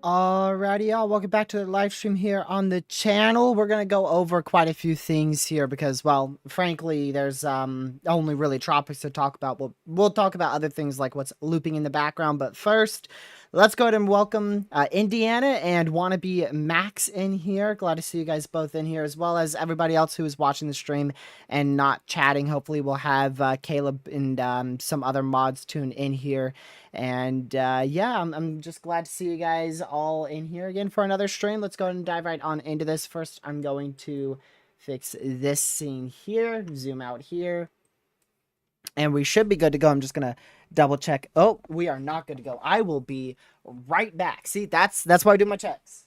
Alrighty, y'all. Welcome back to the live stream here on the channel. We're gonna go over quite a few things here because, well, frankly, there's only really Tropics to talk about. We'll talk about other things like what's looping in the background, but first, let's go ahead and welcome Indiana and Wannabe Max in here. Glad to see you guys both in here, as well as everybody else who is watching the stream and not chatting. Hopefully, we'll have Caleb and some other mods tune in here. And yeah, I'm just glad to see you guys all in here again for another stream. Let's go ahead and dive right on into this. First, I'm going to fix this scene here, zoom out here, and we should be good to go. I'm just going to double check. Oh, we are not good to go. I will be right back. See, that's why I do my checks.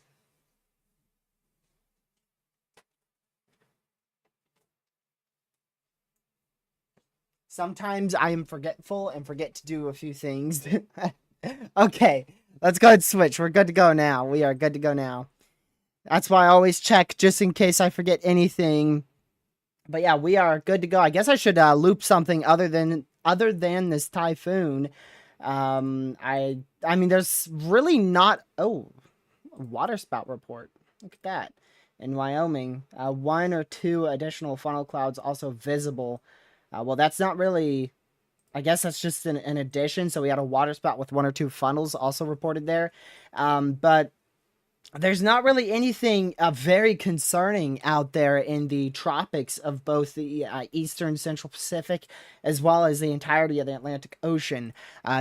Sometimes I am forgetful and forget to do a few things. Okay, let's go ahead and switch. We're good to go now. We are good to go now. That's why I always check just in case I forget anything. But yeah, we are good to go. I guess I should loop something other than this Typhoon. I mean, there's really not. Oh, a water spout report. Look at that. In Wyoming, 1 or 2 additional funnel clouds also visible. Well, that's not really, I guess that's just an addition. So we had a water spout with 1 or 2 funnels also reported there. But there's not really anything very concerning out there in the tropics of both the Eastern Central Pacific as well as the entirety of the Atlantic Ocean.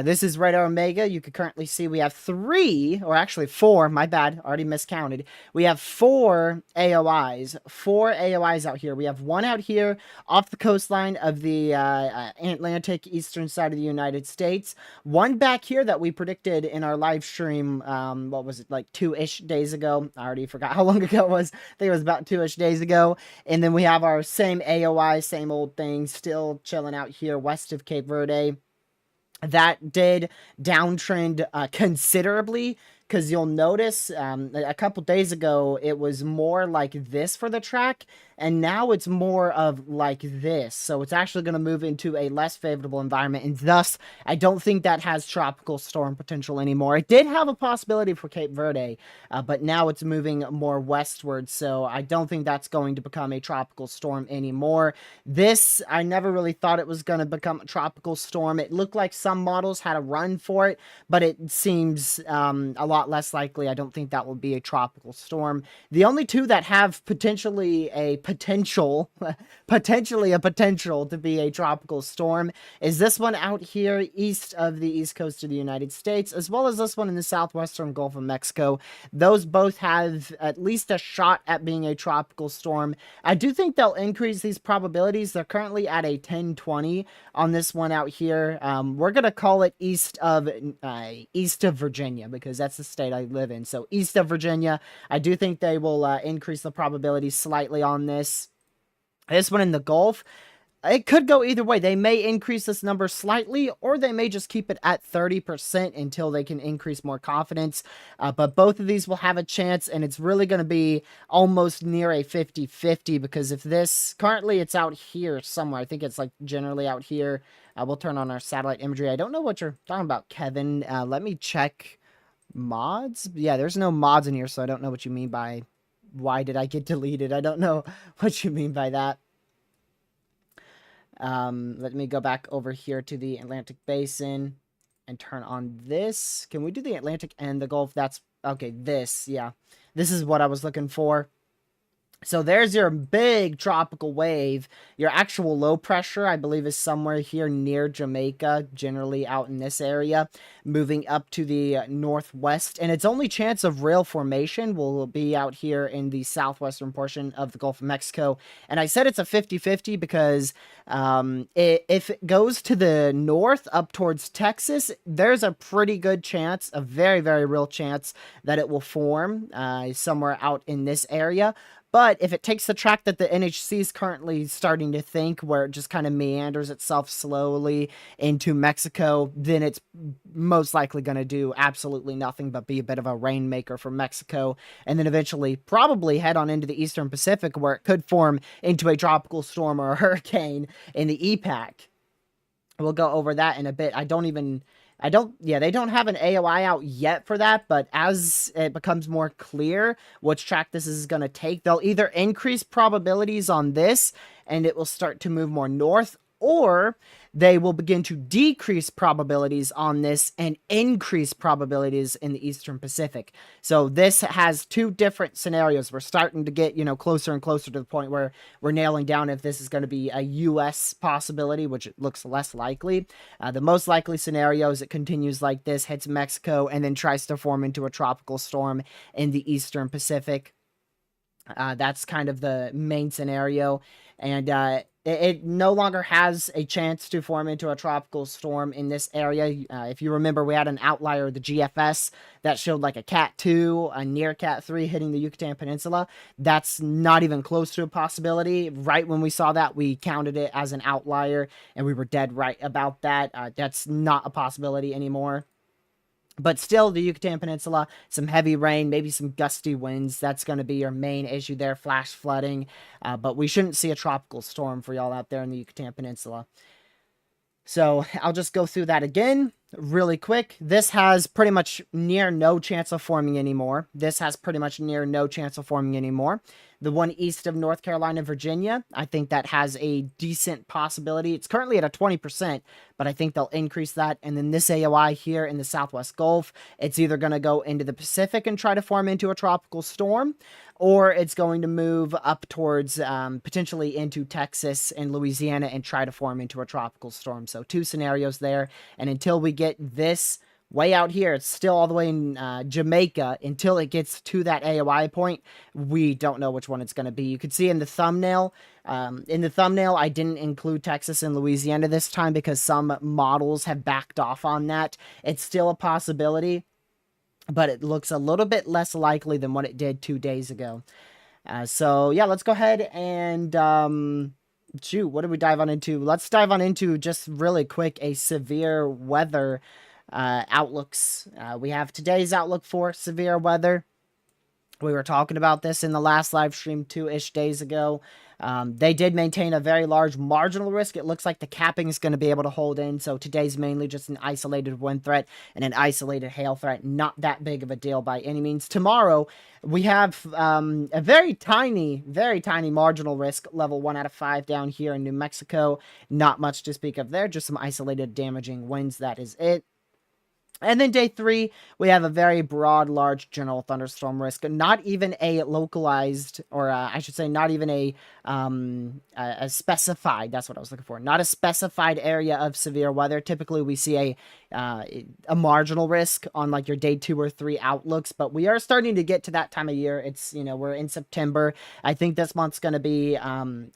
This is Radar Omega. You can currently see we have 3, or actually 4, my bad, already miscounted. We have 4 AOIs, 4 AOIs out here. We have 1 out here off the coastline of the Atlantic Eastern side of the United States. 1 back here that we predicted in our live stream, what was it, like 2-ish days ago. I already forgot how long ago it was. I think it was about 2-ish days ago. And then we have our same AOI, same old thing, still chilling out here west of Cape Verde. That did downtrend considerably, because you'll notice a couple days ago it was more like this for the track, and now it's more of like this. So it's actually going to move into a less favorable environment, and thus I don't think that has tropical storm potential anymore. It did have a possibility for Cape Verde, but now it's moving more westward, so I don't think that's going to become a tropical storm anymore. This, I never really thought it was going to become a tropical storm. It looked like some models had a run for it, but it seems a lot lot less likely. I don't think that will be a tropical storm. The only two that have potentially a potential to be a tropical storm is this one out here east of the east coast of the United States, as well as this one in the southwestern Gulf of Mexico. Those both have at least a shot at being a tropical storm. I do think they'll increase these probabilities. They're currently at a 10-20 on this one out here. We're gonna call it east of Virginia because that's the state I live in. So east of Virginia, I do think they will increase the probability slightly on this. This one in the Gulf, it could go either way. They may increase this number slightly, or they may just keep it at 30% until they can increase more confidence. But both of these will have a chance, and it's really going to be almost near a 50-50, because if this, currently it's out here somewhere. I think it's like generally out here. We'll turn on our satellite imagery. I don't know what you're talking about, Kevin. Let me check mods. Yeah, there's no mods in here, so I don't know what you mean by why did I get deleted. I don't know what you mean by that. Let me go back over here to the Atlantic Basin and turn on this. Can we do the Atlantic and the Gulf? That's okay. This, yeah, this is what I was looking for. So there's your big tropical wave. Your actual low pressure, I believe, is somewhere here near Jamaica, generally out in this area, moving up to the northwest. And its only chance of rail formation will be out here in the southwestern portion of the Gulf of Mexico. And I said it's a 50-50 because if it goes to the north up towards Texas, there's a pretty good chance, a very, very real chance, that it will form somewhere out in this area. But if it takes the track that the NHC is currently starting to think, where it just kind of meanders itself slowly into Mexico, then it's most likely going to do absolutely nothing but be a bit of a rainmaker for Mexico, and then eventually probably head on into the Eastern Pacific, where it could form into a tropical storm or a hurricane in the EPAC. We'll go over that in a bit. they don't have an AOI out yet for that, but as it becomes more clear which track this is going to take, they'll either increase probabilities on this and it will start to move more north, or they will begin to decrease probabilities on this and increase probabilities in the Eastern Pacific. So this has two different scenarios. We're starting to get, closer and closer to the point where we're nailing down if this is going to be a U.S. possibility, which looks less likely. The most likely scenario is it continues like this, hits Mexico, and then tries to form into a tropical storm in the Eastern Pacific. That's kind of the main scenario. And it no longer has a chance to form into a tropical storm in this area. If you remember, we had an outlier, the GFS, that showed like a Cat 2, a near Cat 3 hitting the Yucatan Peninsula. That's not even close to a possibility. Right when we saw that, we counted it as an outlier, and we were dead right about that. That's not a possibility anymore. But still, the Yucatan Peninsula, some heavy rain, maybe some gusty winds. That's going to be your main issue there, flash flooding. But we shouldn't see a tropical storm for y'all out there in the Yucatan Peninsula. So I'll just go through that again really quick. This has pretty much near no chance of forming anymore. This has pretty much near no chance of forming anymore. The one east of North Carolina, Virginia, I think that has a decent possibility. It's currently at a 20%, but I think they'll increase that. And then this AOI here in the Southwest Gulf, it's either going to go into the Pacific and try to form into a tropical storm, or it's going to move up towards potentially into Texas and Louisiana and try to form into a tropical storm. So two scenarios there. And until we get this way out here, it's still all the way in Jamaica, until it gets to that AOI point, we don't know which one it's going to be. You could see in the thumbnail, I didn't include Texas and Louisiana this time because some models have backed off on that. It's still a possibility, but it looks a little bit less likely than what it did 2 days ago. So yeah, let's go ahead and what do we dive on into? Let's dive on into just really quick a severe weather outlooks. We have today's outlook for severe weather. We were talking about this in the last live stream 2-ish days ago. They did maintain a very large marginal risk. It looks like the capping is going to be able to hold in. So today's mainly just an isolated wind threat and an isolated hail threat. Not that big of a deal by any means. Tomorrow, we have a very tiny marginal risk, level 1 out of 5 down here in New Mexico. Not much to speak of there. Just some isolated damaging winds. That is it. And then day 3, we have a very broad, large general thunderstorm risk. Not even a localized, or I should say, not even a specified. That's what I was looking for. Not a specified area of severe weather. Typically, we see a marginal risk on like your day 2 or 3 outlooks, but we are starting to get to that time of year. It's, we're in September. I think this month's going to be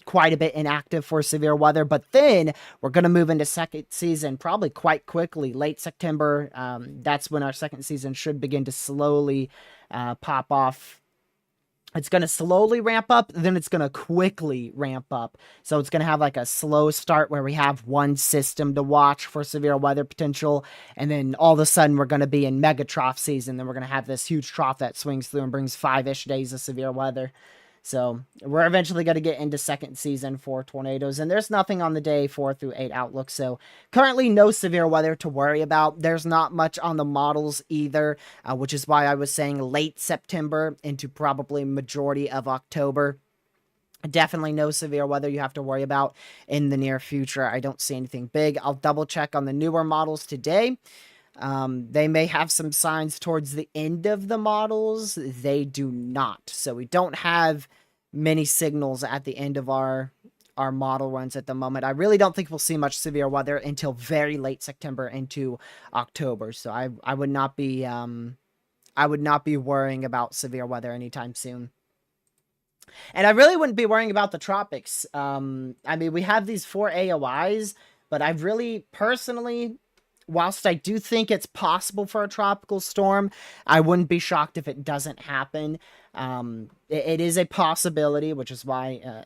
quite a bit inactive for severe weather, but then we're going to move into second season probably quite quickly, late September. That's when our second season should begin to slowly pop off. It's going to slowly ramp up, then it's going to quickly ramp up. So it's going to have like a slow start where we have one system to watch for severe weather potential. And then all of a sudden we're going to be in mega trough season. Then we're going to have this huge trough that swings through and brings 5-ish days of severe weather. So we're eventually going to get into second season for tornadoes, and there's nothing on the day 4 through 8 outlook. So currently no severe weather to worry about. There's not much on the models either, which is why I was saying late September into probably majority of October. Definitely no severe weather you have to worry about in the near future. I don't see anything big. I'll double check on the newer models today. They may have some signs towards the end of the models. They do not. So we don't have many signals at the end of our model runs at the moment. I really don't think we'll see much severe weather until very late September into October. So I would not be worrying about severe weather anytime soon. And I really wouldn't be worrying about the tropics. I mean, we have these 4 AOIs, but I've really personally, whilst I do think it's possible for a tropical storm, I wouldn't be shocked if it doesn't happen. It is a possibility, which is why,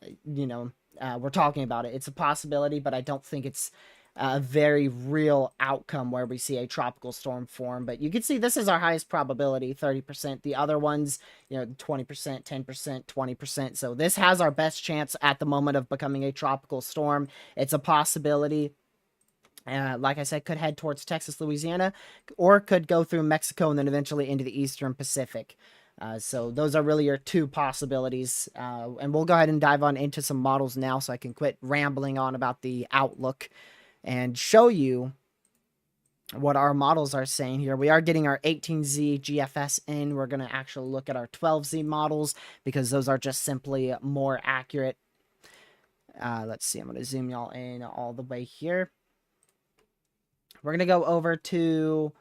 we're talking about it. It's a possibility, but I don't think it's a very real outcome where we see a tropical storm form. But you can see this is our highest probability, 30%. The other ones, 20%, 10%, 20%. So this has our best chance at the moment of becoming a tropical storm. It's a possibility. Like I said, could head towards Texas, Louisiana, or could go through Mexico and then eventually into the Eastern Pacific. So those are really your 2 possibilities. And we'll go ahead and dive on into some models now so I can quit rambling on about the outlook and show you what our models are saying here. We are getting our 18Z GFS in. We're going to actually look at our 12Z models because those are just simply more accurate. Let's see. I'm going to zoom y'all in all the way here. We're going to go over to...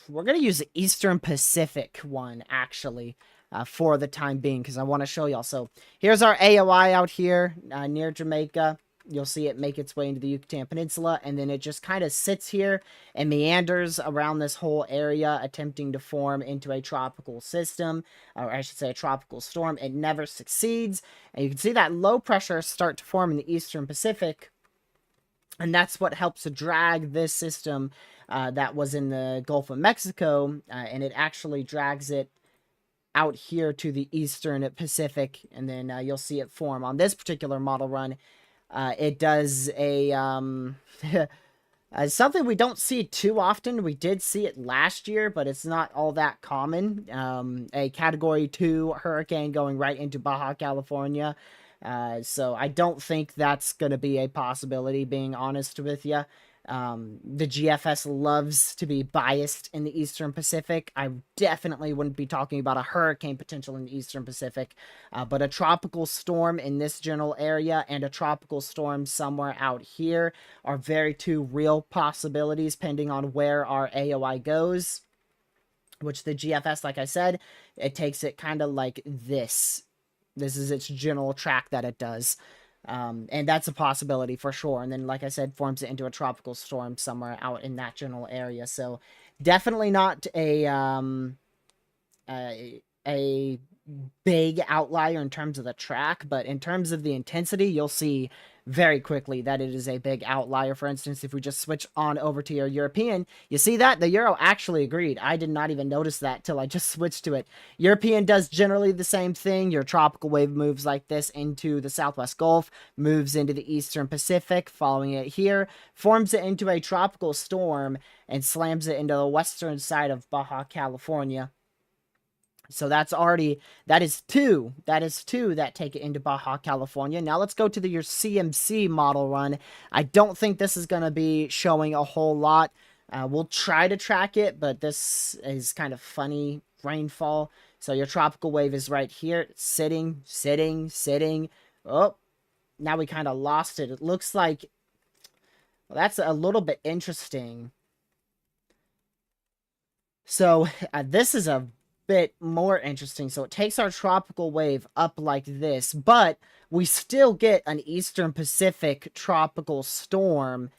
We're going to use the Eastern Pacific one, actually, for the time being, because I want to show y'all. So here's our AOI out here near Jamaica. You'll see it make its way into the Yucatan Peninsula, and then it just kind of sits here and meanders around this whole area, attempting to form into a tropical system, or I should say a tropical storm. It never succeeds, and you can see that low pressure start to form in the Eastern Pacific, and that's what helps to drag this system that was in the Gulf of Mexico, and it actually drags it out here to the Eastern Pacific, and then you'll see it form. On this particular model run, it does a something we don't see too often. We did see it last year, but it's not all that common. A Category 2 hurricane going right into Baja California. So I don't think that's going to be a possibility, being honest with you. The GFS loves to be biased in the Eastern Pacific. I definitely wouldn't be talking about a hurricane potential in the Eastern Pacific, but a tropical storm in this general area and a tropical storm somewhere out here are very 2 real possibilities, depending on where our AOI goes, which the GFS, like I said, it takes it kind of like this. This is its general track that it does. And that's a possibility for sure. And then, like I said, forms it into a tropical storm somewhere out in that general area. So definitely not a big outlier in terms of the track, but in terms of the intensity, you'll see very quickly that it is a big outlier. For instance, if we just switch on over to your European, you see that the Euro actually agreed. I did not even notice that till I just switched to it. European does generally the same thing. Your tropical wave moves like this into the Southwest Gulf, moves into the Eastern Pacific, following it here, forms it into a tropical storm, and slams it into the western side of Baja California. So that is two that take it into Baja California. Now let's go to your CMC model run. I don't think this is going to be showing a whole lot. We'll try to track it, but this is kind of funny rainfall. So your tropical wave is right here. It's sitting, sitting, sitting. Oh, now we kind of lost it. It looks like, well, that's a little bit interesting. So this is a bit more interesting. So it takes our tropical wave up like this, but we still get an Eastern Pacific tropical storm.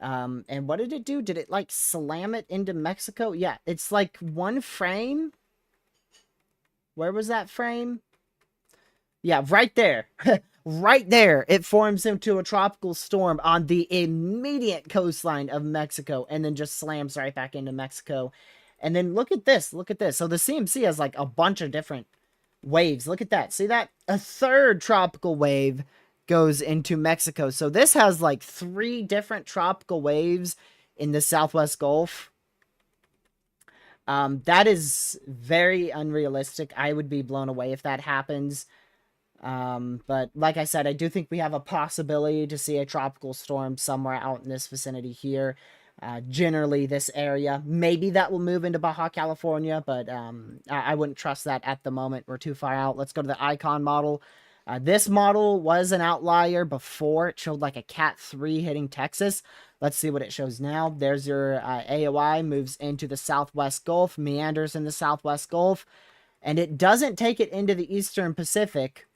And what did it do? Did it like slam it into Mexico? Yeah, it's like one frame. Where was that frame? Yeah, right there. Right there. It forms into a tropical storm on the immediate coastline of Mexico and then just slams right back into Mexico. And then look at this. Look at this. So the CMC has like a bunch of different waves. Look at that. See that? A third tropical wave goes into Mexico. So this has like 3 different tropical waves in the Southwest Gulf. That is very unrealistic. I would be blown away if that happens. But like I said, I do think we have a possibility to see a tropical storm somewhere out in this vicinity here. Generally this area. Maybe that will move into Baja California, but I wouldn't trust that at the moment. We're too far out. Let's go to the icon model. This model was an outlier before. It showed like a Cat 3 hitting Texas. Let's see what it shows now. There's your AOI, moves into the Southwest Gulf, meanders in the Southwest Gulf, and it doesn't take it into the Eastern Pacific.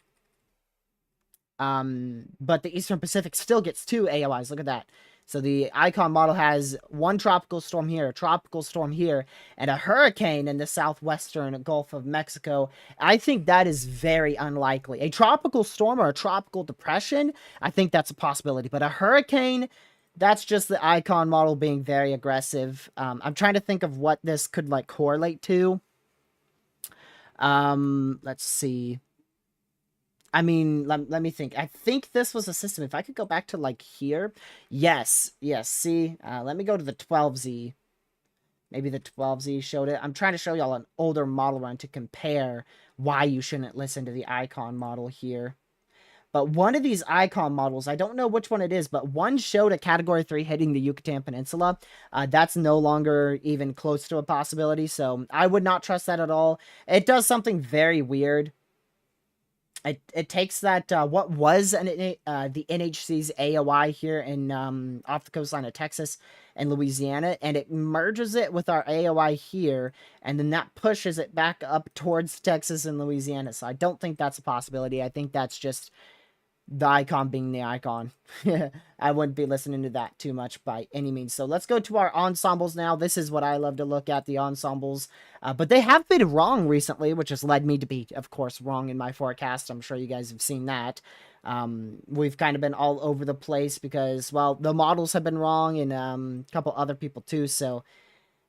But the Eastern Pacific still gets 2 AOIs. Look at that. So the icon model has 1 tropical storm here, a tropical storm here, and a hurricane in the southwestern Gulf of Mexico. I think that is very unlikely. A tropical storm or a tropical depression, I think that's a possibility. But a hurricane, that's just the icon model being very aggressive. I'm trying to think of what this could like correlate to. Let's see. I mean, let me think. I think this was a system. If I could go back to, like, here. Yes. Yes. See? Let me go to the 12Z. Maybe the 12Z showed it. I'm trying to show y'all an older model run to compare why you shouldn't listen to the icon model here. But one of these icon models, I don't know which one it is, but one showed a Category 3 hitting the Yucatan Peninsula. That's no longer even close to a possibility, so I would not trust that at all. It does something very weird. It takes that what was the NHC's AOI here in off the coastline of Texas and Louisiana, and it merges it with our AOI here, and then that pushes it back up towards Texas and Louisiana. So I don't think that's a possibility. I think that's just the icon being the icon. I wouldn't be listening to that too much by any means. So let's go to our ensembles now. This is what I love to look at, the ensembles. But they have been wrong recently, which has led me to be, of course, wrong in my forecast. I'm sure you guys have seen that. We've kind of been all over the place because, well, the models have been wrong and a couple other people too. So,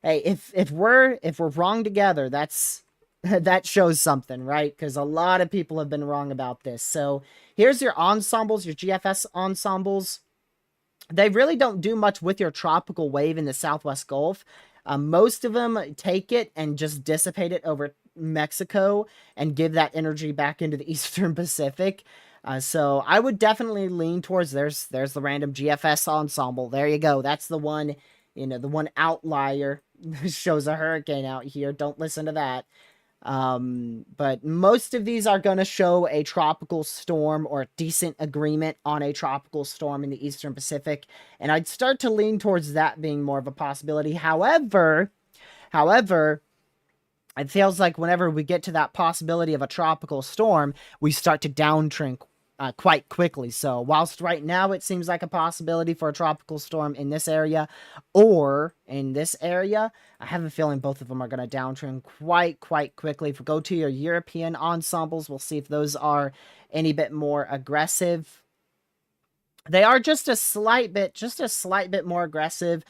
hey, if we're wrong together, that's that shows something, right? Because a lot of people have been wrong about this. So here's your ensembles, your GFS ensembles. They really don't do much with your tropical wave in the Southwest Gulf. Most of them take it and just dissipate it over Mexico and give that energy back into the Eastern Pacific. So I would definitely lean towards, there's the random GFS ensemble. There you go. That's the one, the one outlier shows a hurricane out here. Don't listen to that. But most of these are going to show a tropical storm or a decent agreement on a tropical storm in the Eastern Pacific. And I'd start to lean towards that being more of a possibility. However, it feels like whenever we get to that possibility of a tropical storm, we start to downtrend quite quickly. So whilst right now it seems like a possibility for a tropical storm in this area or in this area, I have a feeling both of them are going to downtrend quite quickly. If we go to your European ensembles, we'll see if those are any bit more aggressive. They are just a slight bit more aggressive.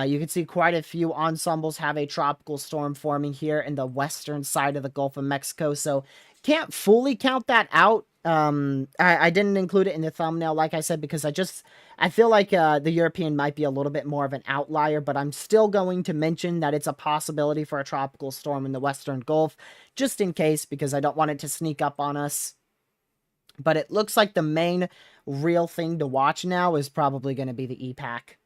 You can see quite a few ensembles have a tropical storm forming here in the western side of the Gulf of Mexico. So can't fully count that out. I didn't include it in the thumbnail, like I said, because I feel like the European might be a little bit more of an outlier, but I'm still going to mention that it's a possibility for a tropical storm in the Western Gulf, just in case, because I don't want it to sneak up on us. But it looks like the main real thing to watch now is probably going to be the EPAC.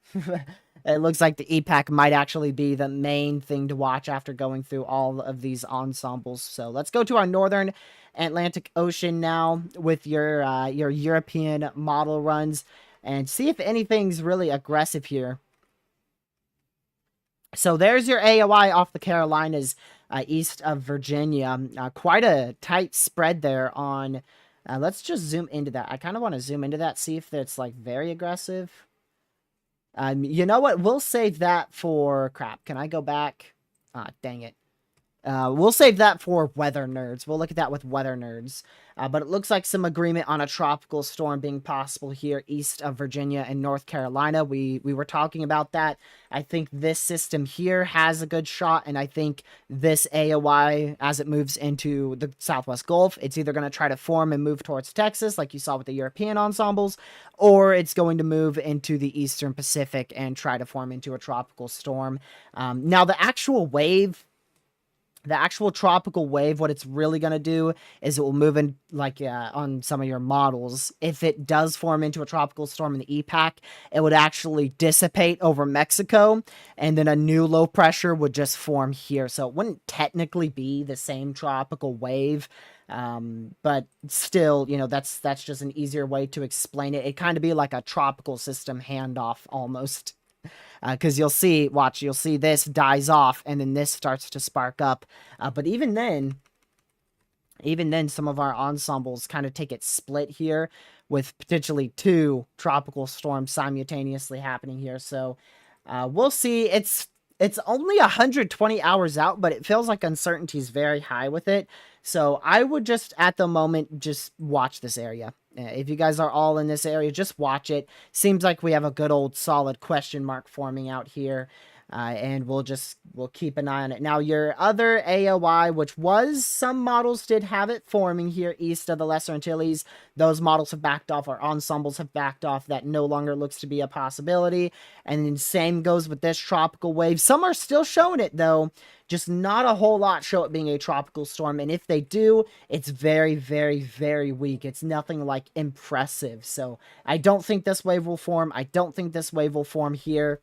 It looks like the EPAC might actually be the main thing to watch after going through all of these ensembles. So let's go to our northern Atlantic Ocean now with your European model runs and see if anything's really aggressive here. So there's your AOI off the Carolinas, east of Virginia. Quite a tight spread there on. Let's just zoom into that. I kind of want to zoom into that, see if it's like very aggressive. You know what? We'll save that for crap. Can I go back? Ah, dang it. We'll save that for weather nerds. We'll look at that with weather nerds. But it looks like some agreement on a tropical storm being possible here east of Virginia and North Carolina. We were talking about that. I think this system here has a good shot, and I think this AOI, as it moves into the Southwest Gulf, it's either going to try to form and move towards Texas, like you saw with the European ensembles, or it's going to move into the Eastern Pacific and try to form into a tropical storm. Now, the actual tropical wave, what it's really going to do is it will move in, like on some of your models. If it does form into a tropical storm in the EPAC, it would actually dissipate over Mexico, and then a new low pressure would just form here. So it wouldn't technically be the same tropical wave, but still, you know, that's just an easier way to explain it. It kind of be like a tropical system handoff almost. Because you'll see this dies off, and then this starts to spark up. But even then, some of our ensembles kind of take it split here, with potentially 2 tropical storms simultaneously happening here. So we'll see. It's only 120 hours out, but it feels like uncertainty is very high with it. So I would just, at the moment, just watch this area. If you guys are all in this area, just watch it. Seems like we have a good old solid question mark forming out here. And we'll keep an eye on it. Now, your other AOI, which was, some models did have it forming here east of the Lesser Antilles. Those models have backed off. Our ensembles have backed off. That no longer looks to be a possibility. And then same goes with this tropical wave. Some are still showing it, though. Just not a whole lot show it being a tropical storm. And if they do, it's very, very, very weak. It's nothing like impressive. So I don't think this wave will form. I don't think this wave will form here.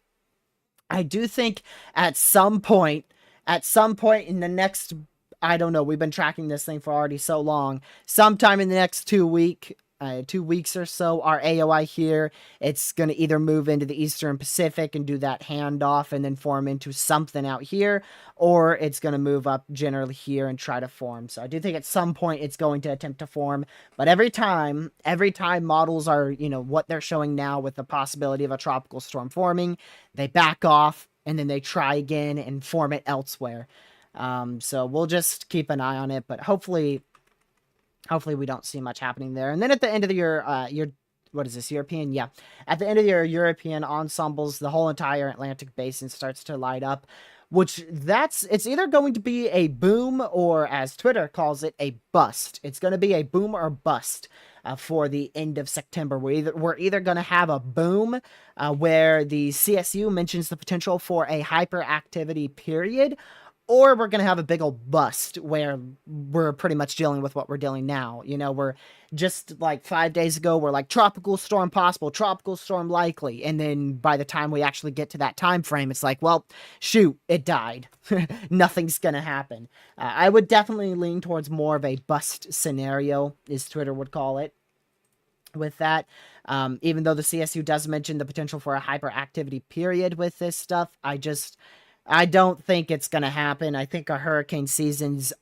I do think at some point in the next, I don't know, we've been tracking this thing for already so long, sometime in the next 2 weeks or so, our AOI here, it's going to either move into the Eastern Pacific and do that handoff and then form into something out here, or it's going to move up generally here and try to form. So I do think at some point it's going to attempt to form, but every time models are, you know, what they're showing now with the possibility of a tropical storm forming, they back off and then they try again and form it elsewhere. So we'll just keep an eye on it, but hopefully we don't see much happening there. And then at the end of your what is this, European? Yeah. At the end of your European ensembles, the whole entire Atlantic basin starts to light up, which it's either going to be a boom or, as Twitter calls it, a bust. It's going to be a boom or bust for the end of September. We're either going to have a boom where the CSU mentions the potential for a hyperactivity period, or we're going to have a big old bust where we're pretty much dealing with what we're dealing now. You know, we're just like 5 days ago, we're like tropical storm possible, tropical storm likely. And then by the time we actually get to that time frame, it's like, well, shoot, it died. Nothing's going to happen. I would definitely lean towards more of a bust scenario, as Twitter would call it, with that. Even though the CSU does mention the potential for a hyperactivity period with this stuff, I don't think it's going to happen. I think our hurricane season's,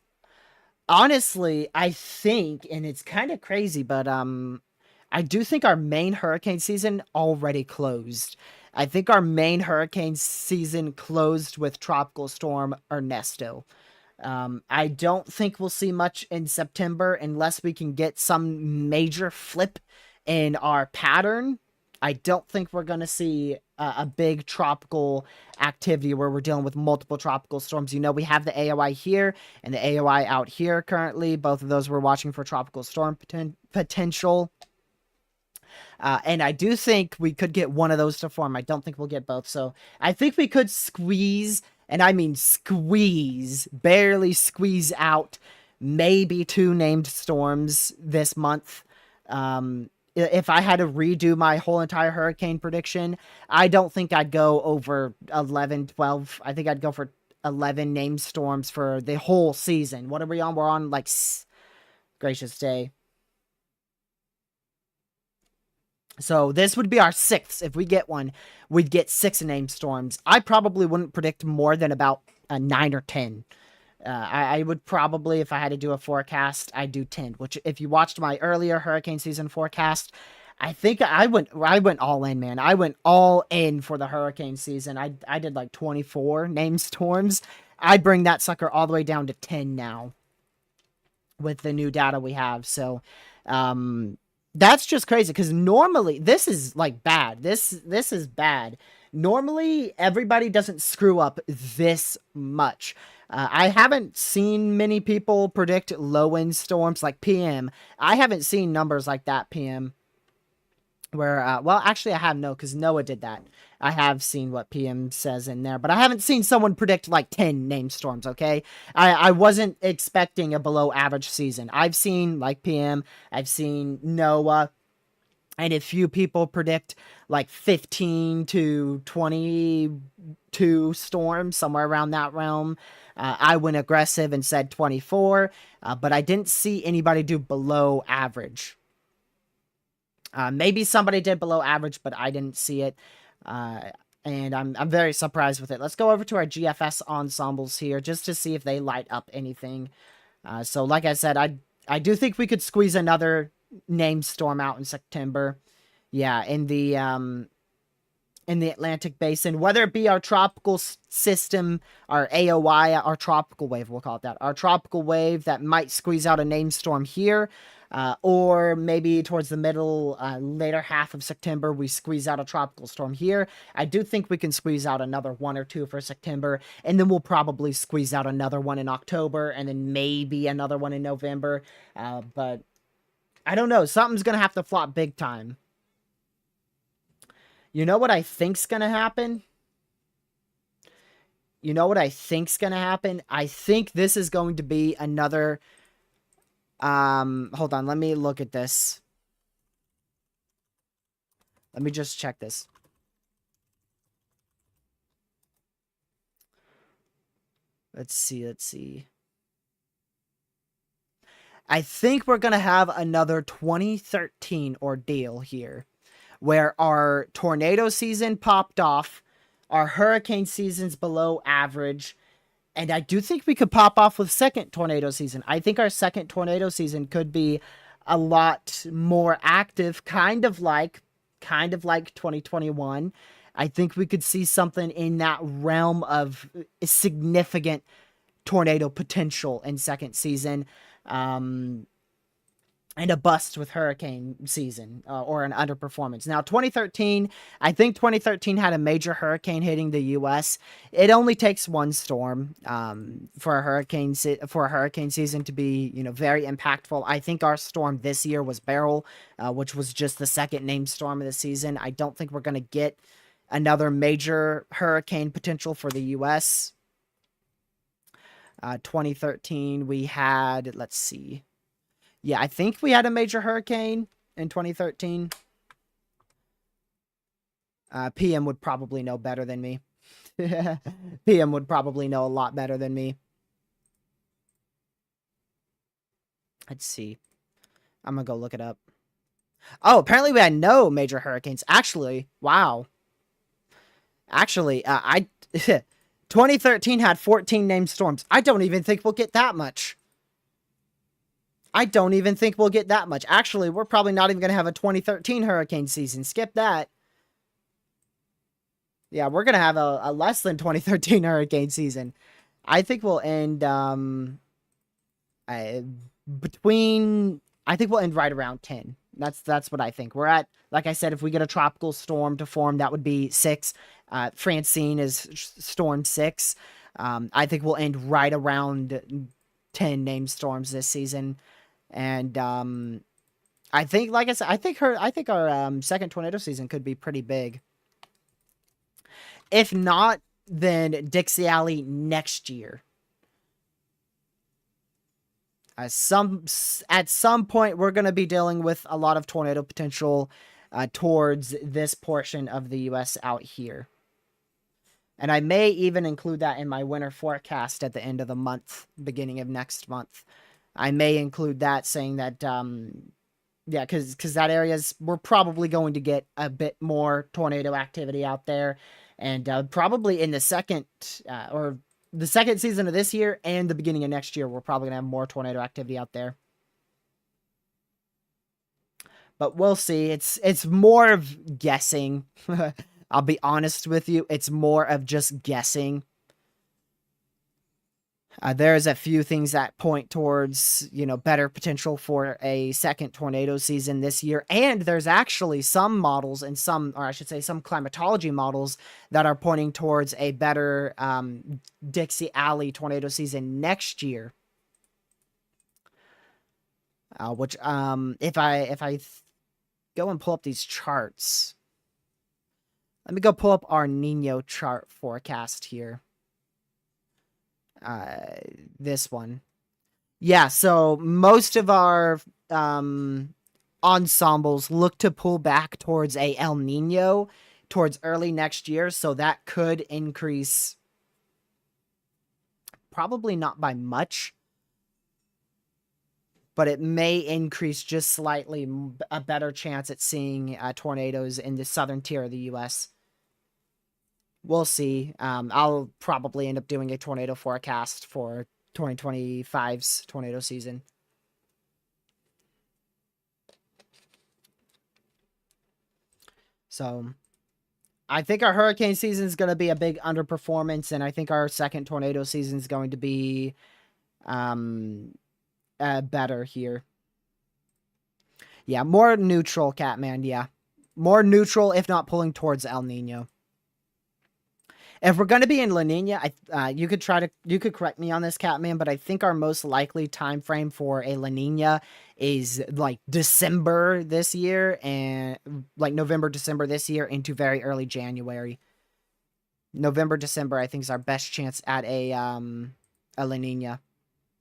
honestly, I think, and it's kind of crazy, but I do think our main hurricane season already closed. I think our main hurricane season closed with Tropical Storm Ernesto. I don't think we'll see much in September unless we can get some major flip in our pattern. I don't think we're going to see a big tropical activity where we're dealing with multiple tropical storms. You know, we have the AOI here and the AOI out here currently. Both of those we're watching for tropical storm potential. And I do think we could get one of those to form. I don't think we'll get both. So I think we could squeeze, and I mean squeeze, barely squeeze out maybe 2 named storms this month. if I had to redo my whole entire hurricane prediction, I don't think I'd go over 11, 12. I think I'd go for 11 named storms for the whole season. What are we on? We're on like gracious day. So this would be our sixth. If we get one, we'd get 6 named storms. I probably wouldn't predict more than about 9 or 10. I would probably, if I had to do a forecast, I'd do 10. Which, if you watched my earlier hurricane season forecast, I think I went all in, man. I went all in for the hurricane season. I did like 24 named storms. I'd bring that sucker all the way down to 10 now with the new data we have. So, that's just crazy because normally this is like bad. This is bad. Normally everybody doesn't screw up this much. I haven't seen many people predict low wind storms like PM. I haven't seen numbers like that PM. Where, well, actually I have no, because Noah did that. I have seen what PM says in there, but I haven't seen someone predict like 10 named storms, okay? I wasn't expecting a below average season. I've seen, like PM, I've seen Noah, and a few people predict like 15 to 22 storms, somewhere around that realm. I went aggressive and said 24, but I didn't see anybody do below average. Maybe somebody did below average, but I didn't see it. And I'm very surprised with it. Let's go over to our GFS ensembles here just to see if they light up anything. So like I said, I do think we could squeeze another named storm out in September. Yeah, in the Atlantic Basin, whether it be our tropical system, our AOI, our tropical wave, we'll call it that, our tropical wave that might squeeze out a named storm here, or maybe towards the middle, later half of September, we squeeze out a tropical storm here. I do think we can squeeze out another 1 or 2 for September, and then we'll probably squeeze out another one in October, and then maybe another one in November, but I don't know, something's gonna have to flop big time. You know what I think's gonna happen? You know what I think's gonna happen? I think this is going to be another... hold on, let me look at this. Let me just check this. Let's see. I think we're gonna have another 2013 ordeal here, where our tornado season popped off, our hurricane season's below average, and I do think we could pop off with second tornado season. I think our second tornado season could be a lot more active, kind of like 2021. I think we could see something in that realm of significant tornado potential in second season. And a bust with hurricane season, or an underperformance. Now, 2013, I think 2013 had a major hurricane hitting the U.S. It only takes one storm for a hurricane season to be, very impactful. I think our storm this year was Beryl, which was just the second named storm of the season. I don't think we're going to get another major hurricane potential for the U.S. 2013, we had, let's see. Yeah, I think we had a major hurricane in 2013. PM would probably know better than me. PM would probably know a lot better than me. Let's see. I'm going to go look it up. Oh, apparently we had no major hurricanes. Actually, wow. Actually, 2013 had 14 named storms. I don't even think we'll get that much. Actually, we're probably not even going to have a 2013 hurricane season. Skip that. Yeah, we're going to have a less than 2013 hurricane season. I think we'll end I think we'll end right around 10. That's what I think. We're at, like I said, if we get a tropical storm to form, that would be 6. Francine is storm 6. I think we'll end right around 10 named storms this season. And I think, like I said, I think our second tornado season could be pretty big. If not, then Dixie Alley next year. At some point, we're going to be dealing with a lot of tornado potential towards this portion of the U.S. out here. And I may even include that in my winter forecast at the end of the month, beginning of next month. I may include that, saying that, yeah, because that area's, we're probably going to get a bit more tornado activity out there. And probably in the second season of this year and the beginning of next year, we're probably going to have more tornado activity out there. But we'll see. It's more of guessing. I'll be honest with you. It's more of just guessing. There's a few things that point towards, better potential for a second tornado season this year. And there's actually some models and some climatology models that are pointing towards a better Dixie Alley tornado season next year. Which, if I go and pull up these charts, let me go pull up our Nino chart forecast here. This one. Yeah, so most of our ensembles look to pull back towards a El Nino towards early next year, so that could increase, probably not by much, but it may increase just slightly, a better chance at seeing tornadoes in the southern tier of the U.S. We'll see. I'll probably end up doing a tornado forecast for 2025's tornado season. So, I think our hurricane season is going to be a big underperformance, and I think our second tornado season is going to be better here. Yeah, more neutral, Catman, yeah. More neutral, if not pulling towards El Nino. If we're going to be in La Nina, you could correct me on this, Catman, but I think our most likely time frame for a La Nina is like December this year, and like November, December this year into very early January. November, December, I think is our best chance at a La Nina.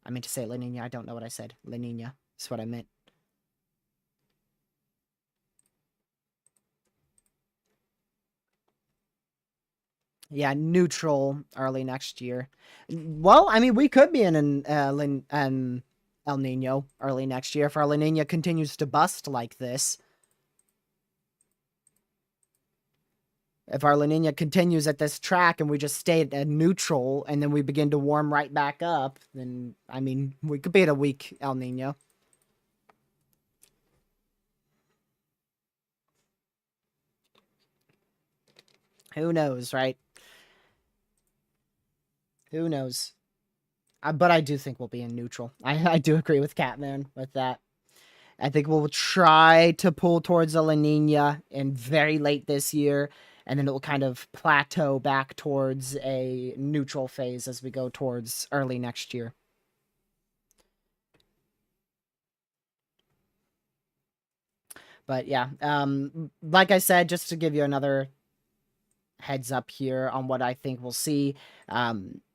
I meant to say La Nina. I don't know what I said. La Nina. That's what I meant. Yeah, neutral early next year. Well, I mean, we could be in an El Nino early next year if our La Nina continues to bust like this. If our La Nina continues at this track and we just stay at neutral and then we begin to warm right back up, then, I mean, we could be at a weak El Nino. Who knows, right? Who knows? But I do think we'll be in neutral. I do agree with Catman with that. I think we'll try to pull towards a La Nina in very late this year, and then it will kind of plateau back towards a neutral phase as we go towards early next year. But yeah, like I said, just to give you another heads up here on what I think we'll see.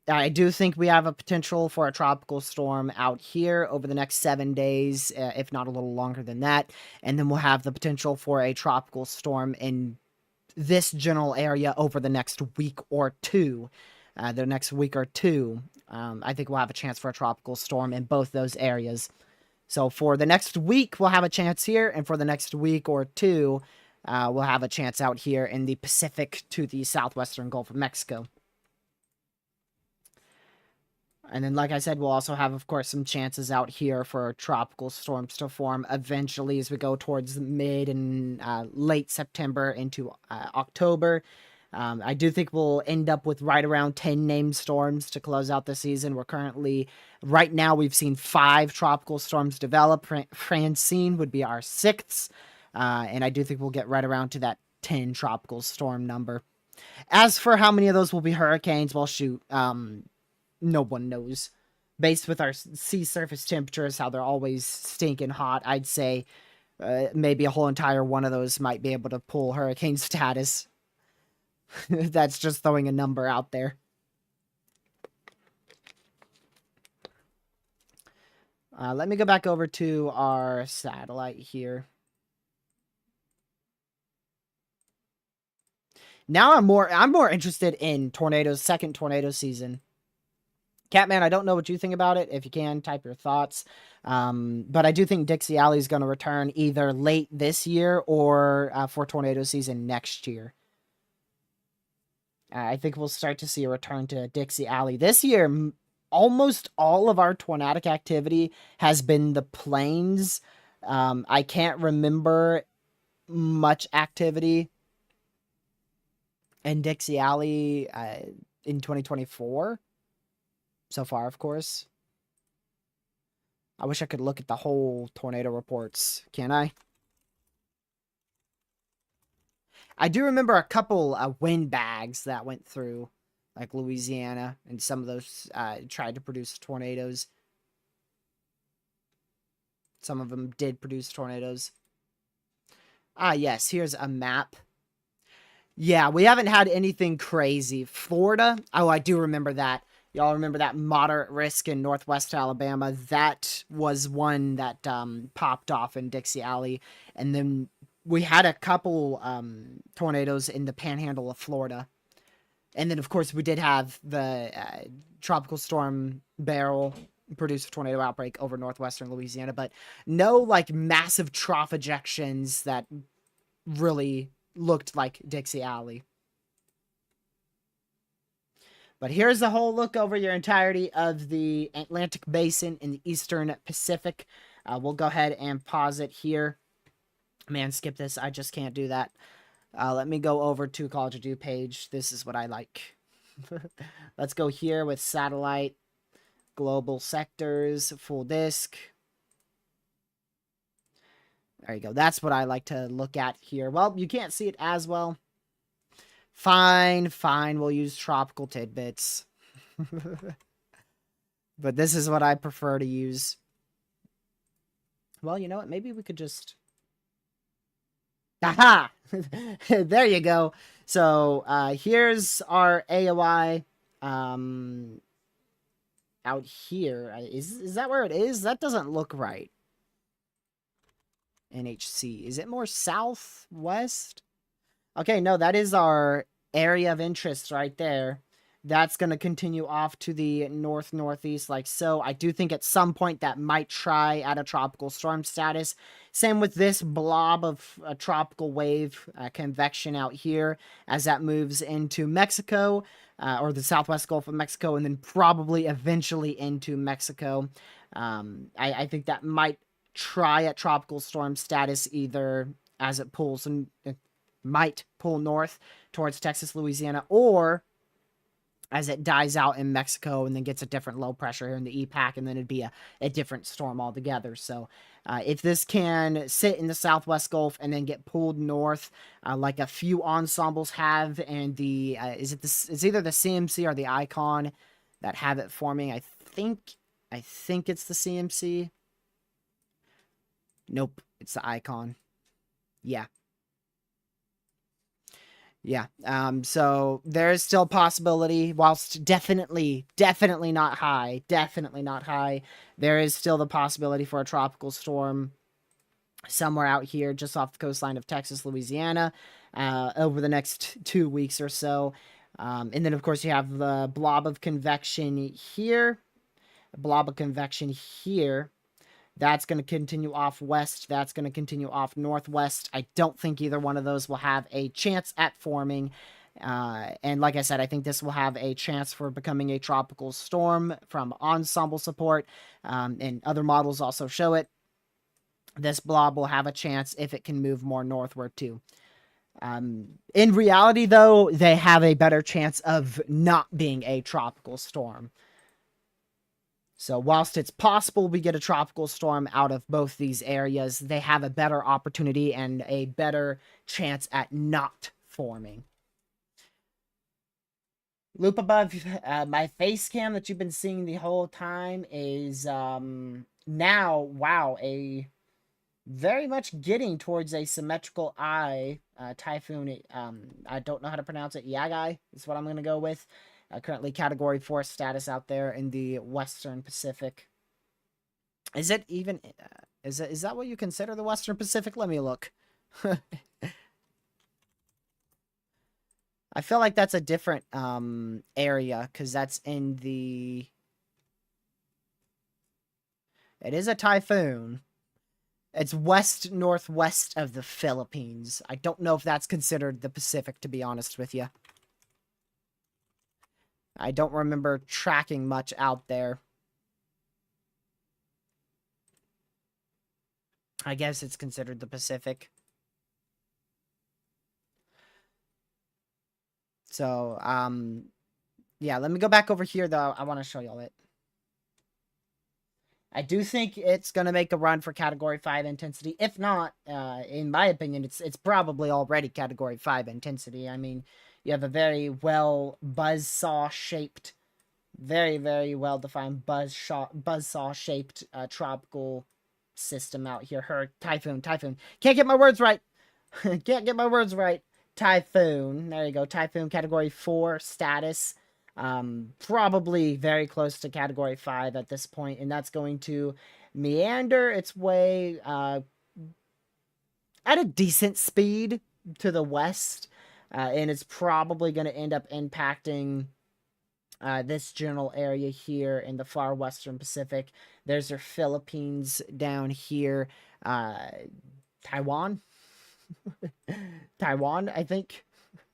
I do think we have a potential for a tropical storm out here over the next 7 days, if not a little longer than that. And then we'll have the potential for a tropical storm in this general area over the next week or two. I think we'll have a chance for a tropical storm in both those areas. So for the next week, we'll have a chance here. And for the next week or two, we'll have a chance out here in the Pacific to the southwestern Gulf of Mexico. And then, like I said, we'll also have, of course, some chances out here for tropical storms to form eventually as we go towards mid and late September into October. I do think we'll end up with right around 10 named storms to close out the season. Right now, we've seen 5 tropical storms develop. Francine would be our 6th. And I do think we'll get right around to that 10 tropical storm number. As for how many of those will be hurricanes, well, shoot, no one knows. Based with our sea surface temperatures, how they're always stinking hot, I'd say maybe a whole entire one of those might be able to pull hurricane status. That's just throwing a number out there. Let me go back over to our satellite here. Now I'm more interested in Tornado's second tornado season. Catman, I don't know what you think about it. If you can, type your thoughts. But I do think Dixie Alley is going to return either late this year or for tornado season next year. I think we'll start to see a return to Dixie Alley this year. Almost all of our tornadic activity has been the plains. I can't remember much activity in Dixie Alley in 2024 so far, of course. I wish I could look at the whole tornado reports. Can I? I do remember a couple wind bags that went through, like Louisiana, and some of those tried to produce tornadoes. Some of them did produce tornadoes. Ah, yes, here's a map. Yeah, we haven't had anything crazy. Florida, oh, I do remember that. Y'all remember that moderate risk in Northwest Alabama? That was one that popped off in Dixie Alley. And then we had a couple tornadoes in the panhandle of Florida. And then, of course, we did have the tropical storm Beryl produce a tornado outbreak over northwestern Louisiana. But no, like, massive trough ejections that really looked like Dixie Alley. But here's the whole look over your entirety of the Atlantic Basin in the Eastern Pacific. We'll go ahead and pause it here. Man, skip this. I just can't do that. Let me go over to College of Do page. This is what I like. Let's go here with satellite, global sectors, full disk. There you go. That's what I like to look at here. Well, you can't see it as well. Fine. We'll use tropical tidbits. But this is what I prefer to use. Well, you know what? Maybe we could just... Aha! There you go. So, here's our AOI out here. Is that where it is? That doesn't look right. NHC. Is it more southwest? Okay, no, that is our area of interest right there. That's going to continue off to the north-northeast like so. I do think at some point that might try at a tropical storm status. Same with this blob of a tropical wave convection out here as that moves into Mexico or the southwest Gulf of Mexico and then probably eventually into Mexico. I think that might try at tropical storm status either as it pulls and might pull north towards Texas, Louisiana, or as it dies out in Mexico and then gets a different low pressure here in the EPAC, and then it'd be a different storm altogether. So if this can sit in the southwest Gulf and then get pulled north, like a few ensembles have, and the it's either the CMC or the Icon that have it forming. I think it's the CMC. Nope, it's the Icon. Yeah. So there is still possibility, whilst definitely not high, there is still the possibility for a tropical storm somewhere out here just off the coastline of Texas, Louisiana, over the next 2 weeks or so. And then, of course, you have the blob of convection here, That's going to continue off west. That's going to continue off northwest. I don't think either one of those will have a chance at forming. And like I said, I think this will have a chance for becoming a tropical storm from ensemble support. And other models also show it. This blob will have a chance if it can move more northward too. In reality, though, they have a better chance of not being a tropical storm. So whilst it's possible we get a tropical storm out of both these areas, they have a better opportunity and a better chance at not forming. Loop above my face cam that you've been seeing the whole time is now, wow, a very much getting towards a symmetrical eye. Typhoon, I don't know how to pronounce it. Yagi is what I'm going to go with. Currently Category 4 status out there in the Western Pacific. Is it even... is that what you consider the Western Pacific? Let me look. I feel like that's a different area, because that's in the... It is a typhoon. It's west-northwest of the Philippines. I don't know if that's considered the Pacific, to be honest with you. I don't remember tracking much out there. I guess it's considered the Pacific. So, yeah, let me go back over here, though. I want to show y'all it. I do think it's going to make a run for Category 5 intensity. If not, in my opinion, it's probably already Category 5 intensity. I mean, you have a very well buzzsaw-shaped, very, very well-defined buzzsaw-shaped tropical system out here. Typhoon. Can't get my words right. Can't get my words right. Typhoon. There you go. Typhoon Category 4 status. Probably very close to Category 5 at this point, and that's going to meander its way at a decent speed to the west, and it's probably going to end up impacting this general area here in the far western Pacific. There's your Philippines down here. Taiwan? Taiwan, I think.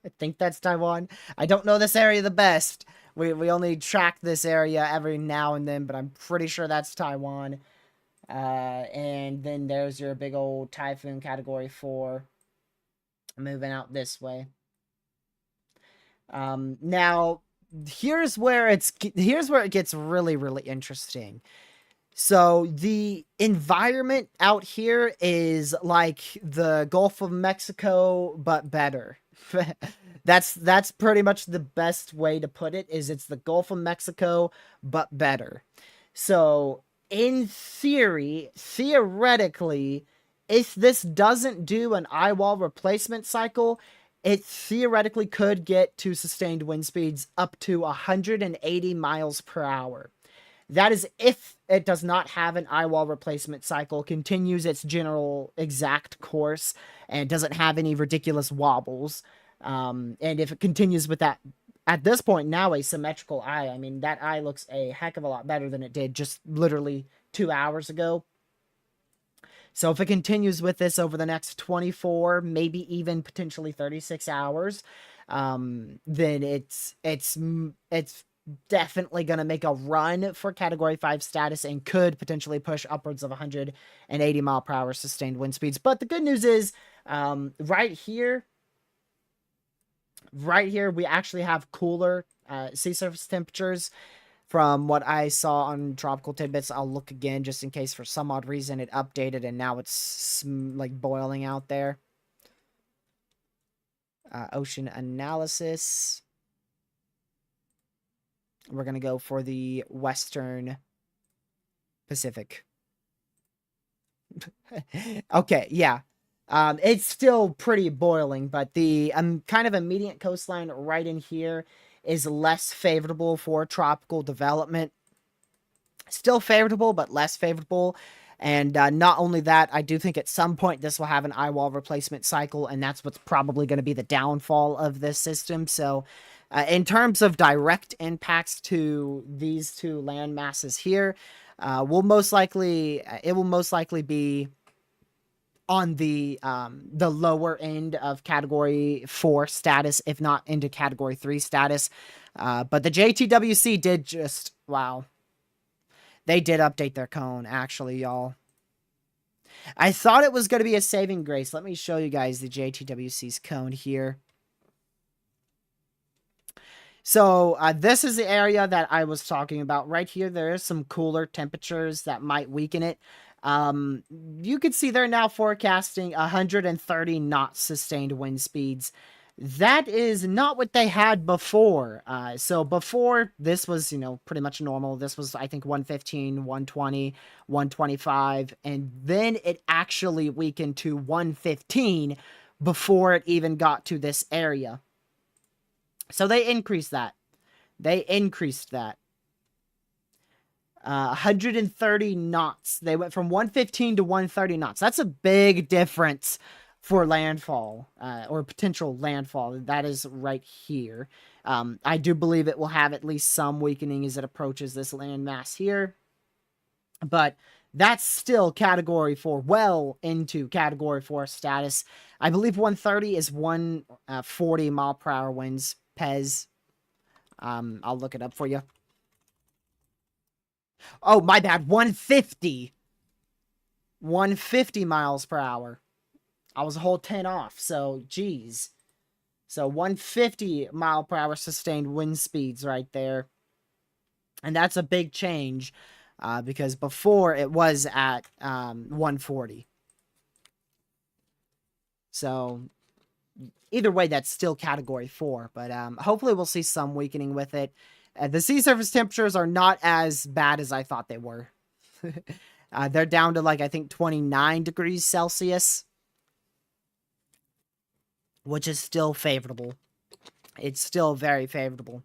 I think that's Taiwan. I don't know this area the best. We only track this area every now and then, but I'm pretty sure that's Taiwan. And then there's your big old Typhoon Category 4 moving out this way. Now, here's where it gets really, really interesting. So the environment out here is like the Gulf of Mexico, but better. That's pretty much the best way to put it, is it's the Gulf of Mexico, but better. So in theoretically, if this doesn't do an eye wall replacement cycle, it theoretically could get to sustained wind speeds up to 180 miles per hour. That is if it does not have an eye wall replacement cycle, continues its general exact course, and doesn't have any ridiculous wobbles. And if it continues with that, at this point now, a symmetrical eye, I mean, that eye looks a heck of a lot better than it did just literally 2 hours ago. So if it continues with this over the next 24, maybe even potentially 36 hours, then it's definitely going to make a run for Category 5 status and could potentially push upwards of 180 mile per hour sustained wind speeds. But the good news is, right here, we actually have cooler sea surface temperatures. From what I saw on Tropical Tidbits, I'll look again just in case for some odd reason it updated and now it's like boiling out there. Ocean analysis. We're going to go for the Western Pacific. Okay, yeah. It's still pretty boiling, but the kind of immediate coastline right in here is less favorable for tropical development. Still favorable, but less favorable. And not only that, I do think at some point this will have an eye wall replacement cycle, and that's what's probably going to be the downfall of this system. So in terms of direct impacts to these two land masses here, it will most likely be on the lower end of Category 4 status, if not into Category 3 status. But the JTWC did just, wow. They did update their cone, actually, y'all. I thought it was going to be a saving grace. Let me show you guys the JTWC's cone here. So this is the area that I was talking about. Right here, there is some cooler temperatures that might weaken it. You can see they're now forecasting 130 knot sustained wind speeds. That is not what they had before. So before, this was, pretty much normal. This was, I think, 115, 120, 125, and then it actually weakened to 115 before it even got to this area. So they increased that. 130 knots. They went from 115 to 130 knots. That's a big difference for landfall, or potential landfall. That is right here. I do believe it will have at least some weakening as it approaches this landmass here. But that's still category 4, well into category 4 status. I believe 130 is 140 mile per hour winds. Pez. I'll look it up for you. Oh, my bad. 150. 150 miles per hour. I was a whole 10 off. So, geez. So, 150 mile per hour sustained wind speeds right there. And that's a big change. Because before it was at 140. So, either way, that's still category 4. But hopefully we'll see some weakening with it. The sea surface temperatures are not as bad as I thought they were. They're down to, like, I think 29 degrees Celsius. Which is still favorable. It's still very favorable.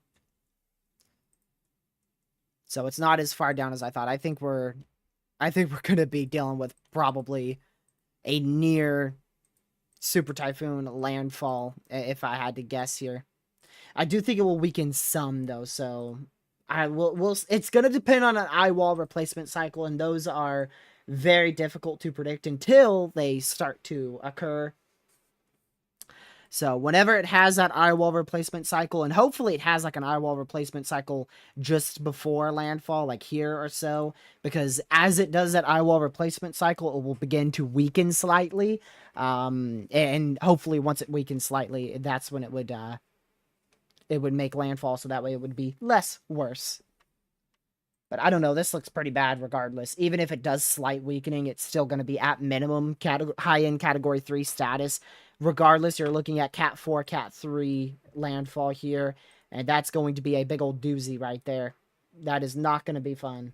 So it's not as far down as I thought. I think we're going to be dealing with probably a near super typhoon landfall, if I had to guess here. I do think it will weaken some, though, so it's going to depend on an eye wall replacement cycle, and those are very difficult to predict until they start to occur. So whenever it has that eye wall replacement cycle, and hopefully it has like an eye wall replacement cycle just before landfall, like here or so, because as it does that eye wall replacement cycle, it will begin to weaken slightly. And hopefully once it weakens slightly, that's when it would make landfall, so that way it would be less worse. But I don't know, this looks pretty bad regardless. Even if it does slight weakening, it's still going to be at minimum high-end category 3 status. Regardless, you're looking at Cat 4, Cat 3 landfall here. And that's going to be a big old doozy right there. That is not going to be fun.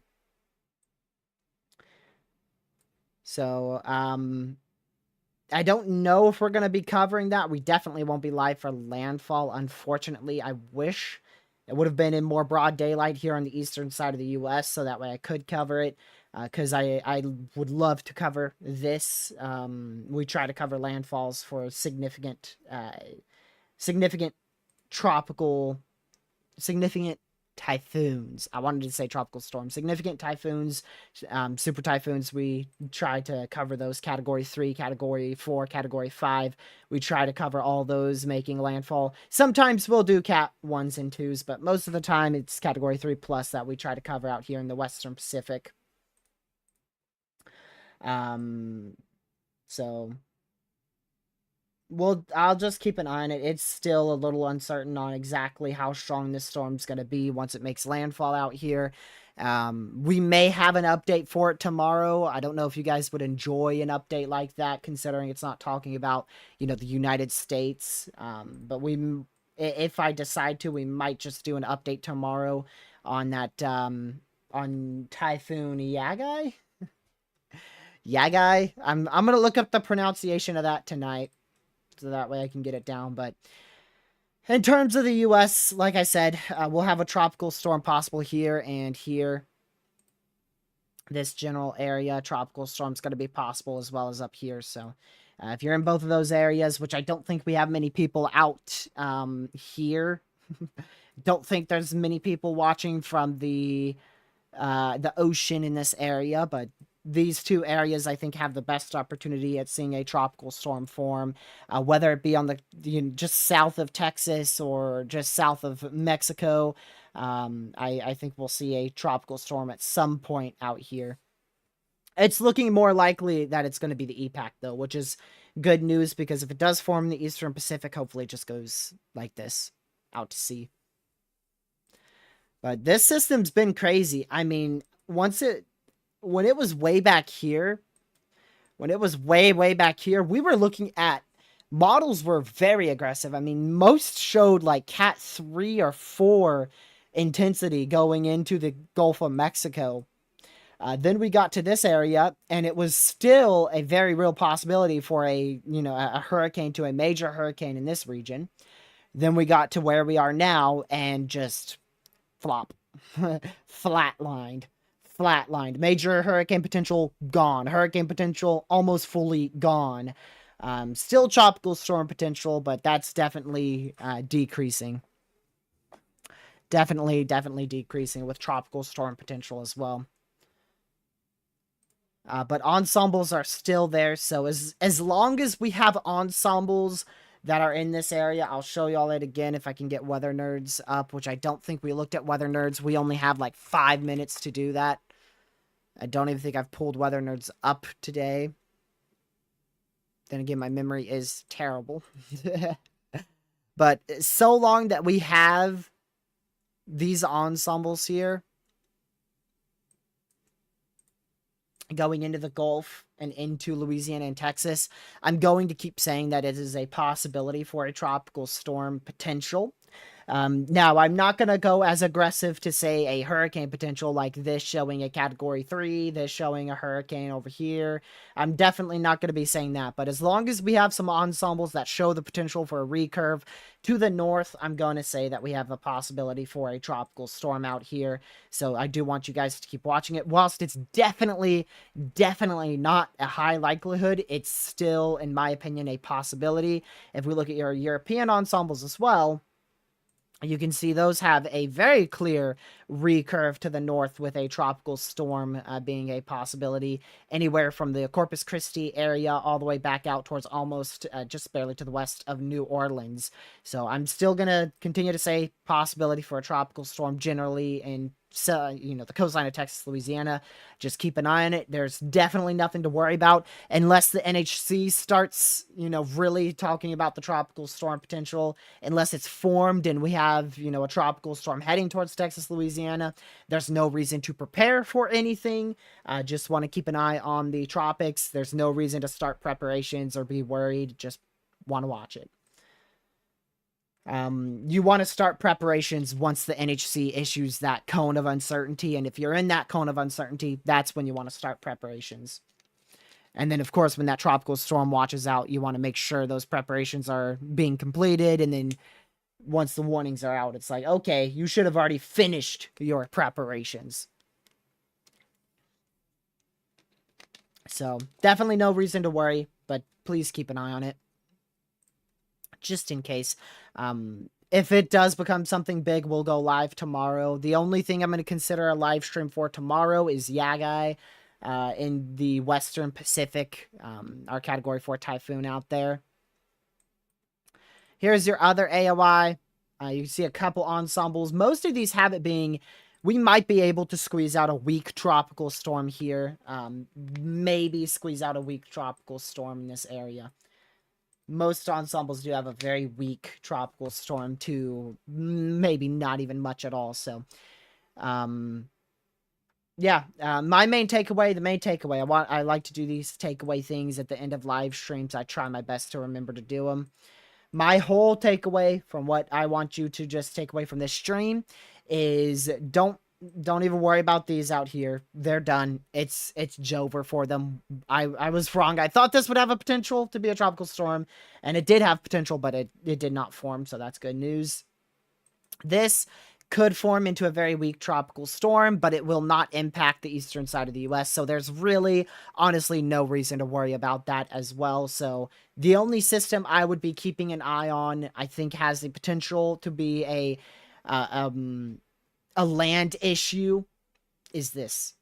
So, I don't know if we're going to be covering that. We definitely won't be live for landfall, unfortunately. I wish it would have been in more broad daylight here on the eastern side of the U.S., so that way I could cover it. Because I would love to cover this. We try to cover landfalls for significant typhoons. I wanted to say tropical storms. Significant typhoons, super typhoons. We try to cover those category 3, category 4, category 5. We try to cover all those making landfall. Sometimes we'll do cat 1s and 2s, but most of the time it's category 3 plus that we try to cover out here in the Western Pacific. So I'll just keep an eye on it. It's still a little uncertain on exactly how strong this storm's going to be once it makes landfall out here. We may have an update for it tomorrow. I don't know if you guys would enjoy an update like that, considering it's not talking about, the United States. But if I decide to, we might just do an update tomorrow on that, on Typhoon Yagi. Yagi. I'm gonna look up the pronunciation of that tonight, so that way I can get it down. But in terms of the U.S., like I said, we'll have a tropical storm possible here and here. This general area, tropical storm's going to be possible as well as up here. So if you're in both of those areas, which I don't think we have many people out here, don't think there's many people watching from the ocean in this area, but these two areas, I think, have the best opportunity at seeing a tropical storm form, whether it be on the just south of Texas or just south of Mexico. I think we'll see a tropical storm at some point out here. It's looking more likely that it's going to be the EPAC, though, which is good news, because if it does form in the Eastern Pacific, hopefully it just goes like this, out to sea. But this system's been crazy. I mean, when it was way back here, way back here, we were looking at models were very aggressive. I mean, most showed like Cat 3 or 4 intensity going into the Gulf of Mexico. Then we got to this area, and it was still a very real possibility for a hurricane to a major hurricane in this region. Then we got to where we are now, and just flop, flatlined. flatlined. Major hurricane potential gone. Hurricane potential almost fully gone. Still tropical storm potential, but that's definitely decreasing. Definitely decreasing with tropical storm potential as well. But ensembles are still there, so as long as we have ensembles that are in this area, I'll show y'all it again if I can get Weather Nerds up, which I don't think we looked at Weather Nerds. We only have like 5 minutes to do that. I don't even think I've pulled Weather Nerds up today. Then again, my memory is terrible. But so long that we have these ensembles here going into the Gulf and into Louisiana and Texas, I'm going to keep saying that it is a possibility for a tropical storm potential. Now, I'm not going to go as aggressive to say a hurricane potential like this showing a category 3, this showing a hurricane over here. I'm definitely not going to be saying that, but as long as we have some ensembles that show the potential for a recurve to the north, I'm going to say that we have a possibility for a tropical storm out here. So I do want you guys to keep watching it. Whilst it's definitely not a high likelihood, it's still, in my opinion, a possibility. If we look at your European ensembles as well, you can see those have a very clear recurve to the north with a tropical storm being a possibility anywhere from the Corpus Christi area all the way back out towards almost just barely to the west of New Orleans. So I'm still going to continue to say possibility for a tropical storm generally in the coastline of Texas, Louisiana. Just keep an eye on it. There's definitely nothing to worry about unless the NHC starts, really talking about the tropical storm potential, unless it's formed and we have, a tropical storm heading towards Texas, Louisiana. There's no reason to prepare for anything. Just want to keep an eye on the tropics. There's no reason to start preparations or be worried. Just want to watch it. You want to start preparations once the NHC issues that cone of uncertainty. And if you're in that cone of uncertainty, that's when you want to start preparations. And then, of course, when that tropical storm watches out, you want to make sure those preparations are being completed. And then once the warnings are out, it's like, okay, you should have already finished your preparations. So definitely no reason to worry, but please keep an eye on it. Just in case. If it does become something big, we'll go live tomorrow. The only thing I'm going to consider a live stream for tomorrow is Yagi in the Western Pacific, our category 4 Typhoon out there. Here's your other AOI. You can see a couple ensembles. Most of these have it being, we might be able to squeeze out a weak tropical storm here. Maybe squeeze out a weak tropical storm in this area. Most ensembles do have a very weak tropical storm to maybe not even much at all. So, yeah, my main takeaway, I like to do these takeaway things at the end of live streams. I try my best to remember to do them. My whole takeaway from what I want you to just take away from this stream is don't even worry about these out here. They're done. It's Jover for them. I was wrong. I thought this would have a potential to be a tropical storm, and it did have potential, but it did not form, so that's good news. This could form into a very weak tropical storm, but it will not impact the eastern side of the U.S., so there's really, honestly, no reason to worry about that as well. So the only system I would be keeping an eye on, I think, has the potential to be a land issue is this,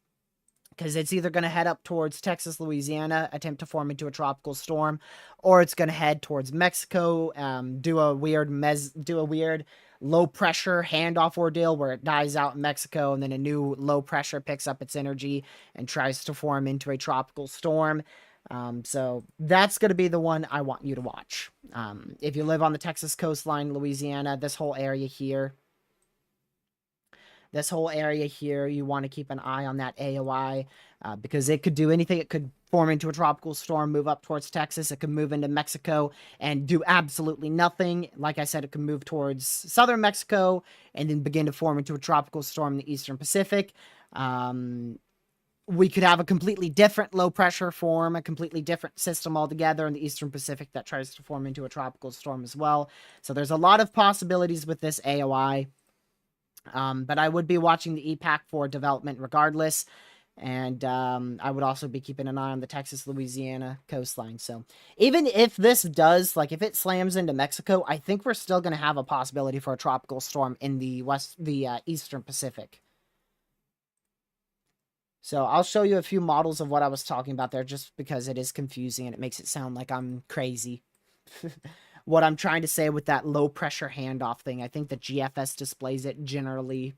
because it's either going to head up towards Texas, Louisiana, attempt to form into a tropical storm, or it's going to head towards Mexico, do a weird low pressure handoff ordeal where it dies out in Mexico, and then a new low pressure picks up its energy and tries to form into a tropical storm. So that's going to be the one I want you to watch. If you live on the Texas coastline, Louisiana, this whole area here, you want to keep an eye on that AOI, because it could do anything. It could form into a tropical storm, move up towards Texas. It could move into Mexico and do absolutely nothing. Like I said, it could move towards southern Mexico and then begin to form into a tropical storm in the eastern Pacific. We could have a completely different low pressure form, a completely different system altogether in the eastern Pacific that tries to form into a tropical storm as well. So there's a lot of possibilities with this AOI. But I would be watching the EPAC for development regardless. And I would also be keeping an eye on the Texas-Louisiana coastline. So even if this does, like if it slams into Mexico, I think we're still going to have a possibility for a tropical storm in the Eastern Pacific. So I'll show you a few models of what I was talking about there just because it is confusing and it makes it sound like I'm crazy. What I'm trying to say with that low pressure handoff thing, I think the GFS displays it generally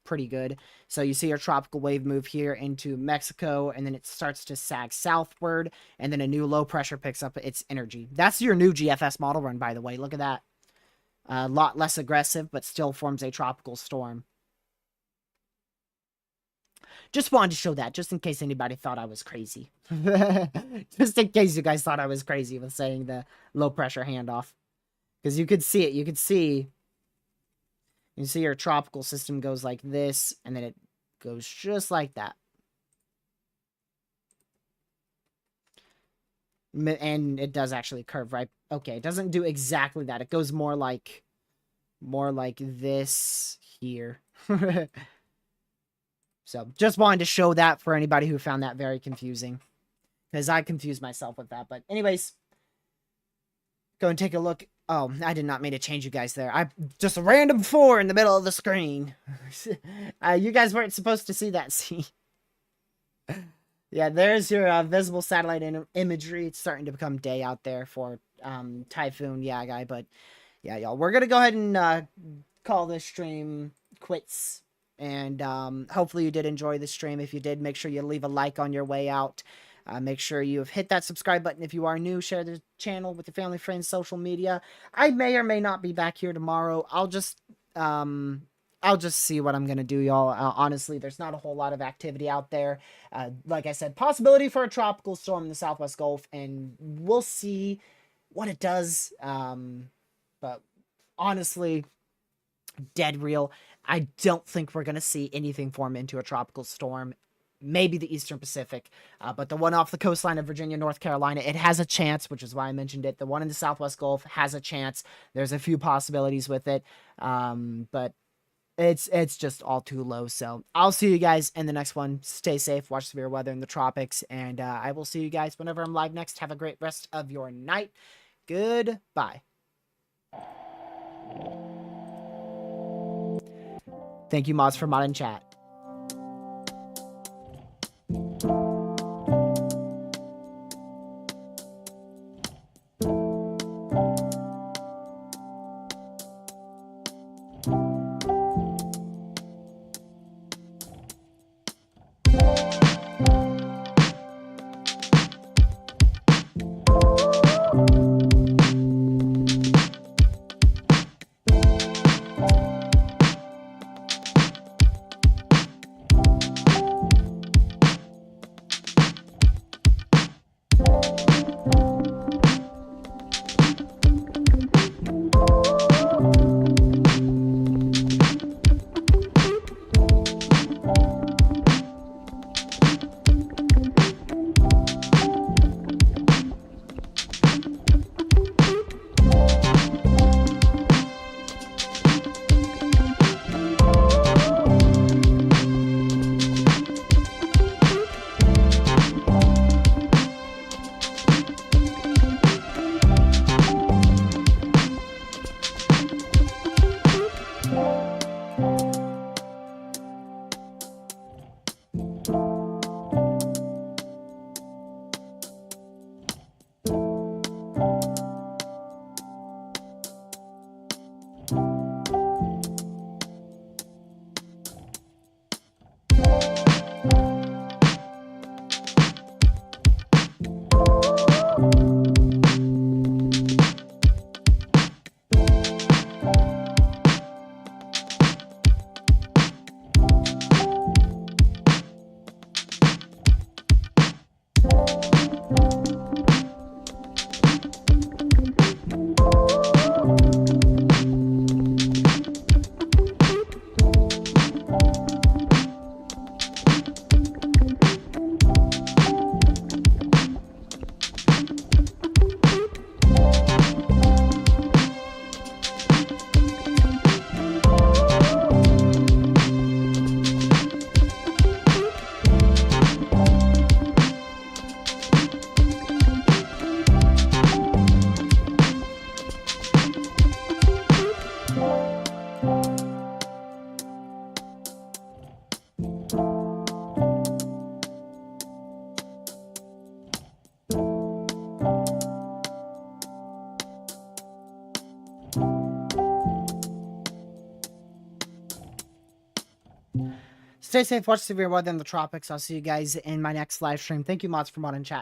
pretty good. So you see your tropical wave move here into Mexico, and then it starts to sag southward, and then a new low pressure picks up its energy. That's your new GFS model run, by the way. Look at that. A lot less aggressive, but still forms a tropical storm. Just wanted to show that, just in case anybody thought I was crazy. Just in case you guys thought I was crazy with saying the low pressure handoff. Because you could see it. You could see... You see your tropical system goes like this, and then it goes just like that. And it does actually curve, right? Okay, it doesn't do exactly that. It goes more like this here. So, just wanted to show that for anybody who found that very confusing. Because I confused myself with that. But anyways, go and take a look. Oh, I did not mean to change you guys there. I just a random 4 in the middle of the screen. You guys weren't supposed to see that scene. Yeah, there's your visible satellite imagery. It's starting to become day out there for Typhoon, Yagi. But yeah, y'all, we're going to go ahead and call this stream quits. And hopefully you did enjoy the stream. If you did, make sure you leave a like on your way out. Make sure you've hit that subscribe button if you are new. Share the channel with your family, friends, social media. I may or may not be back here tomorrow. I'll just see what I'm gonna do, y'all. Honestly, there's not a whole lot of activity out there. Like I said, possibility for a tropical storm in the Southwest Gulf, and we'll see what it does. But honestly, dead real. I don't think we're gonna see anything form into a tropical storm. Maybe the Eastern Pacific, but the one off the coastline of Virginia, North Carolina, it has a chance, which is why I mentioned it. The one in the Southwest Gulf has a chance. There's a few possibilities with it, but it's just all too low. So I'll see you guys in the next one. Stay safe, watch severe weather in the tropics, and I will see you guys whenever I'm live next. Have a great rest of your night. Goodbye. Thank you, mods, for modding chat. Stay safe, watch severe weather in the tropics. I'll see you guys in my next live stream. Thank you, mods, for mod and chat.